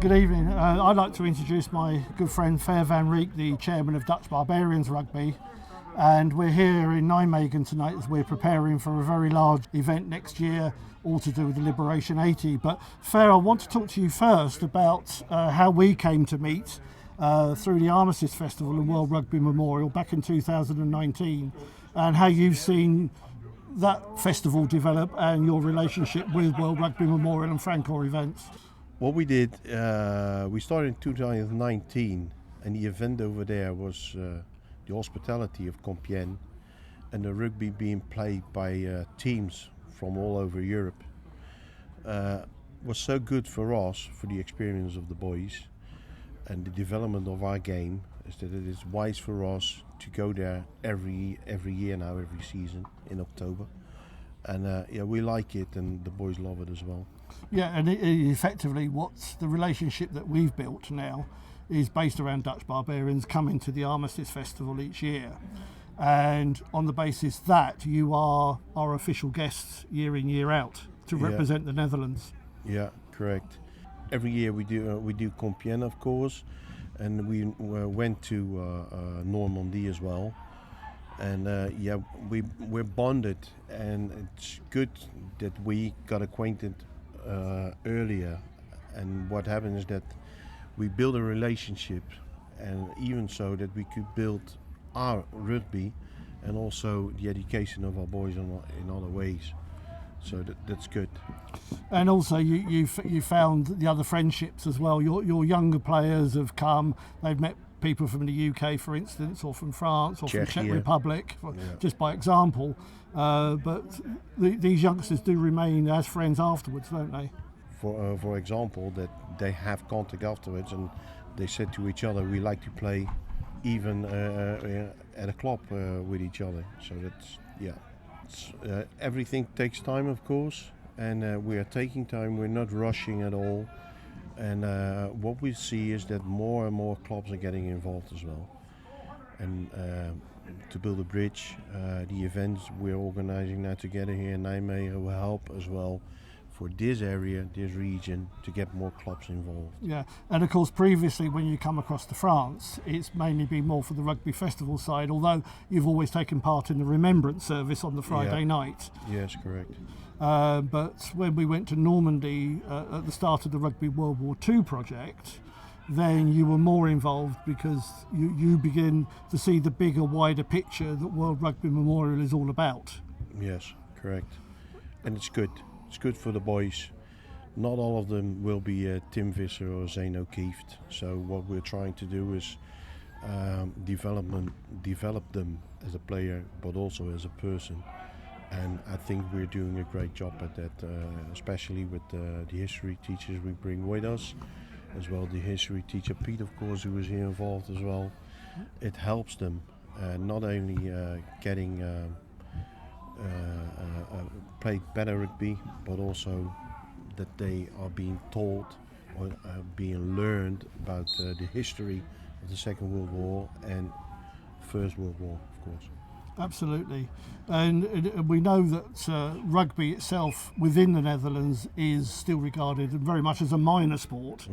Good evening. I'd like to introduce my good friend Fer van Rieck, the chairman of Dutch Barbarians Rugby. And we're here in Nijmegen tonight as we're preparing for a very large event next year, all to do with the Liberation 80. But Fer, I want to talk to you first about how we came to meet through the Armistice Festival and World Rugby Memorial back in 2019, and how you've seen that festival develop and your relationship with World Rugby Memorial and Francourt events. What we did, we started in 2019, and the event over there was the hospitality of Compiègne and the rugby being played by teams from all over Europe. Was so good for us, for the experience of the boys and the development of our game, is that it is wise for us to go there every year now, every season in October. And we like it, and the boys love it as well. Yeah, and effectively what's the relationship that we've built now is based around Dutch Barbarians coming to the Armistice Festival each year. And on the basis that you are our official guests year in, year out to represent the Netherlands. Yeah, correct. Every year we do Compiègne, of course, and we went to Normandy as well. And we're bonded, and it's good that we got acquainted earlier. And what happened is that we built a relationship, and even so that we could build our rugby and also the education of our boys in other ways. So that's good. And also you found the other friendships as well. Your younger players have come, they've met people from the UK, for instance, or from France, or from the Czech Republic, just by example. But these youngsters do remain as friends afterwards, don't they? For example, that they have contact afterwards, and they said to each other, we like to play even at a club with each other. So that's, everything takes time, of course, and we are taking time. We're not rushing at all. And what we see is that more and more clubs are getting involved as well. And to build a bridge, the events we're organizing now together here in Nijmegen will help as well for this area, this region, to get more clubs involved. Yeah, and of course previously when you come across to France, it's mainly been more for the rugby festival side, although you've always taken part in the remembrance service on the Friday night. Yes, correct. But when we went to Normandy at the start of the Rugby World War II project, then you were more involved because you begin to see the bigger, wider picture that World Rugby Memorial is all about. Yes, correct. And it's good. It's good for the boys. Not all of them will be Tim Visser or Zane O'Keefe. So what we're trying to do is develop them as a player, but also as a person. And I think we're doing a great job at that, especially with the history teachers we bring with us, as well the history teacher Pete, of course, who is here involved as well. It helps them not only getting play better rugby, but also that they are being taught or being learned about the history of the Second World War and First World War, of course. Absolutely, and we know that rugby itself within the Netherlands is still regarded very much as a minor sport,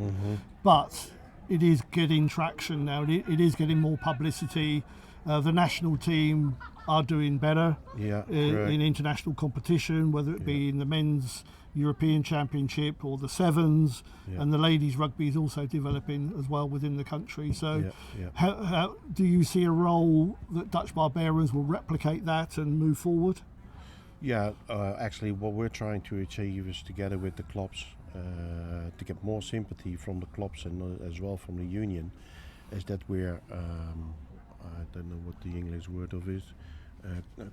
but it is getting traction now. It is getting more publicity. The national team are doing better in international competition, whether it be in the men's European Championship or the Sevens, and the ladies rugby is also developing as well within the country. So how do you see a role that Dutch Barbarians will replicate that and move forward? Actually what we're trying to achieve is, together with the clubs, to get more sympathy from the clubs and as well from the union, is that we're I don't know what the English word of is,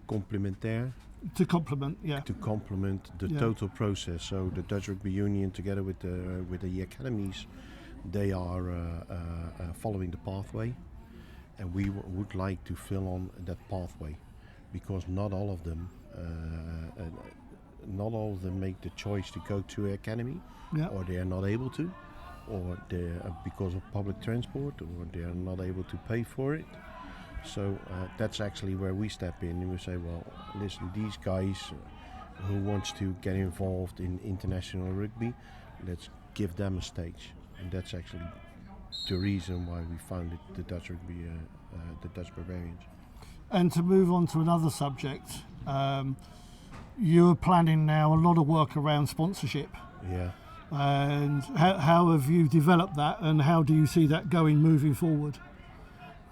complementaire. To complement, To complement the total process. So the Dutch Rugby Union, together with the academies, they are following the pathway, and we would like to fill on that pathway, because not all of them make the choice to go to an academy, or they are not able to, or they're because of public transport, or they are not able to pay for it. So that's actually where we step in, and we say, well, listen, these guys who wants to get involved in international rugby, let's give them a stage. and that's actually the reason why we founded the Dutch Rugby, the Dutch Barbarians. And to move on to another subject, you're planning now a lot of work around sponsorship. Yeah. And how have you developed that, and how do you see that going moving forward?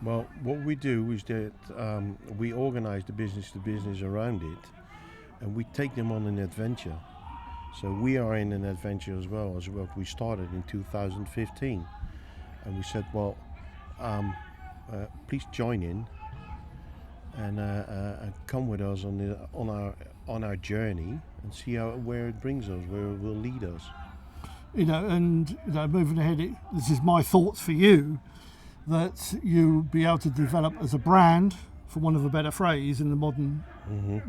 Well, what we do is that we organize the business to business around it, and we take them on an adventure. So we are in an adventure as well as what we started in 2015, and we said, well, please join in and come with us on our journey and see where it brings us, where it will lead us. Moving ahead, this is my thoughts for you, that you'll be able to develop as a brand, for want of a better phrase, in the modern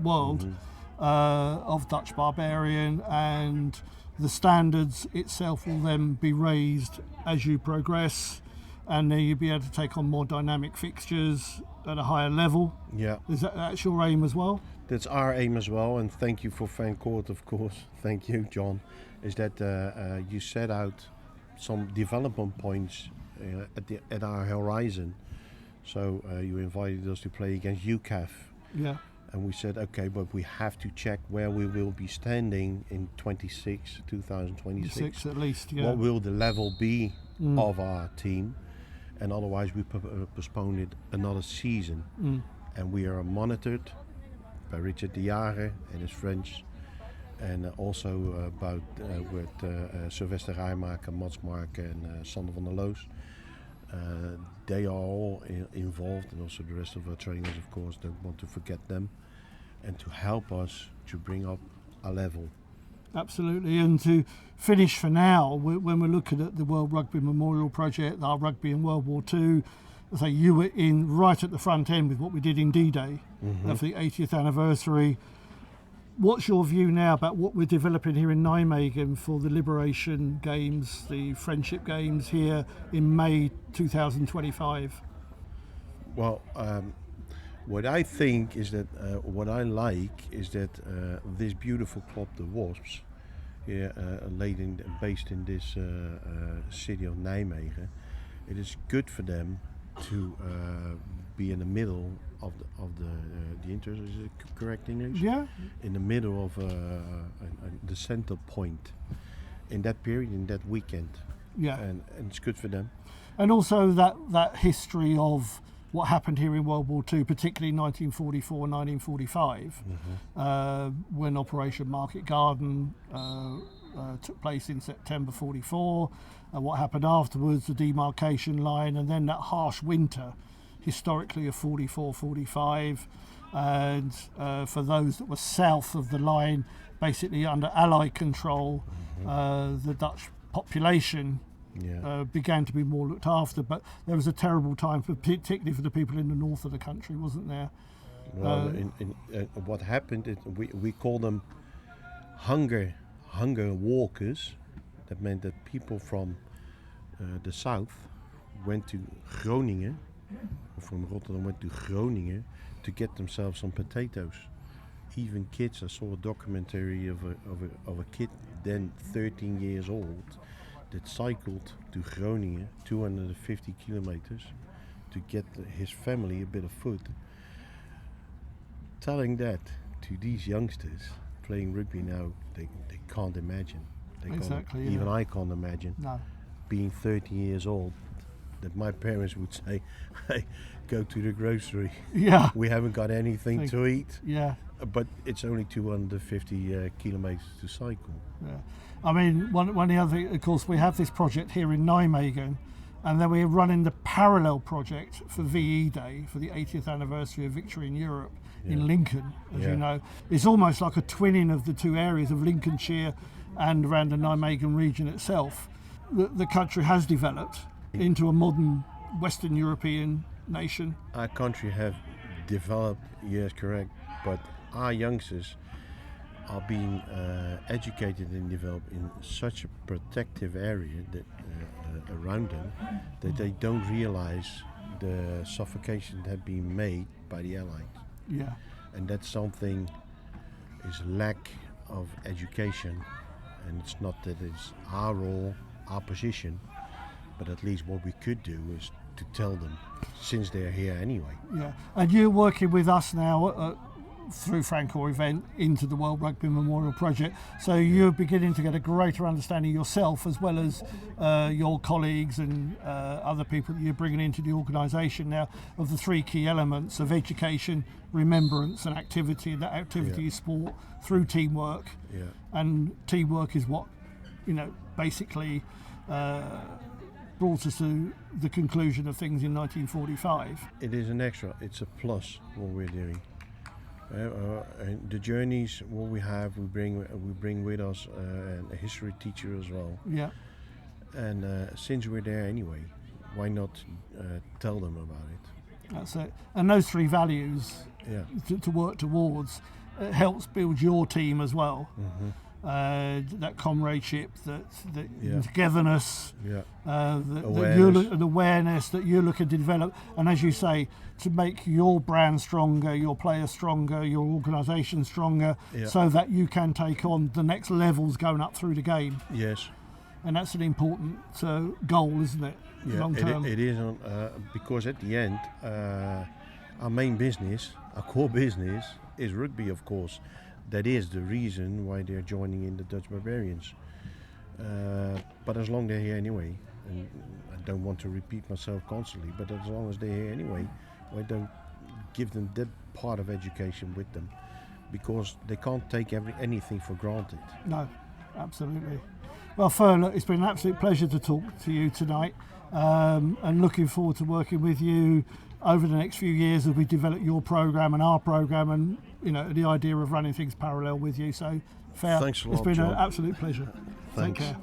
world of Dutch Barbarian, and the standards itself will then be raised as you progress, and then you'll be able to take on more dynamic fixtures at a higher level. Yeah. That's your aim as well? That's our aim as well, and thank you for Francourt, of course. Thank you, John. Is that you set out some development points at our horizon. So you invited us to play against UCAF. Yeah. And we said, okay, but we have to check where we will be standing in 2026 at least, yeah. What will the level be of our team? And otherwise we postpone it another season. And we are monitored by Richard de Jager and his French, and also with Sylvester Rijmaker, Mats Mark and Sander van der Loos. They are all involved, and also the rest of our trainers, of course. Don't want to forget them, and to help us to bring up a level. Absolutely, and to finish for now, when we're looking at the World Rugby Memorial Project, our rugby in World War II, so you were in right at the front end with what we did in D-Day for the 80th anniversary. What's your view now about what we're developing here in Nijmegen for the Liberation Games, the Friendship Games here in May 2025? Well, what I think is that what I like is that this beautiful club, the Wasps, here based in this city of Nijmegen, it is good for them to be in the middle of the inter. Is it correct English? Yeah. In the middle of the center point in that period, in that weekend. Yeah. And it's good for them. And also that history of what happened here in World War II, particularly 1944, 1945, when Operation Market Garden took place in September 44, and what happened afterwards, the demarcation line, and then that harsh winter, historically of 44, 45, and for those that were south of the line, basically under Allied control, the Dutch population began to be more looked after, but there was a terrible time, particularly for the people in the north of the country, wasn't there? Well, what happened, we call them hunger walkers. That meant that people from the south went to Groningen, from Rotterdam went to Groningen to get themselves some potatoes. Even kids, I saw a documentary of a kid then 13 years old that cycled to Groningen 250 kilometers to get his family a bit of food. Telling that to these youngsters playing rugby now, they can't imagine. Exactly. Even I can't imagine being 30 years old that my parents would say, hey, go to the grocery. Yeah. We haven't got anything to eat. Yeah. But it's only 250 kilometers to cycle. Yeah. I mean, one of the other, of course, we have this project here in Nijmegen, and then we're running the parallel project for VE Day, for the 80th anniversary of victory in Europe in Lincoln, as you know. It's almost like a twinning of the two areas of Lincolnshire and around the Nijmegen region itself. The country has developed into a modern Western European nation. Our country have developed, yes, correct, but our youngsters are being educated and developed in such a protective area that around them that they don't realize the suffocation that had been made by the Allies. Yeah. And that's something, is lack of education, and it's not that it's our role, our position, But at least what we could do is to tell them, since they're here anyway. Yeah, and you're working with us now through Francourt event into the World Rugby Memorial Project, so you're beginning to get a greater understanding yourself, as well as your colleagues and other people that you're bringing into the organisation now, of the three key elements of education, remembrance and activity. And that activity is sport through teamwork, and teamwork is what, basically brought us to the conclusion of things in 1945. It is an extra, it's a plus what we're doing. And the journeys, what we have, we bring with us a history teacher as well. Yeah. And since we're there anyway, why not tell them about it? That's it. And those three values to work towards helps build your team as well. That comradeship, that togetherness, the awareness that you're looking to develop, and as you say, to make your brand stronger, your players stronger, your organisation stronger, so that you can take on the next levels going up through the game. Yes. And that's an important goal, isn't it? Long term. It is, because at the end, our main business, our core business, is rugby, of course. That is the reason why they're joining in the Dutch Barbarians. But as long as they're here anyway, and I don't want to repeat myself constantly, but as long as they're here anyway, why don't give them that part of education with them? Because they can't take anything for granted. No, absolutely. Well, Fern, it's been an absolute pleasure to talk to you tonight, and looking forward to working with you over the next few years as we develop your programme and our programme, and the idea of running things parallel with you. So, Thanks a lot, it's been John. an absolute pleasure. Thanks. Take care.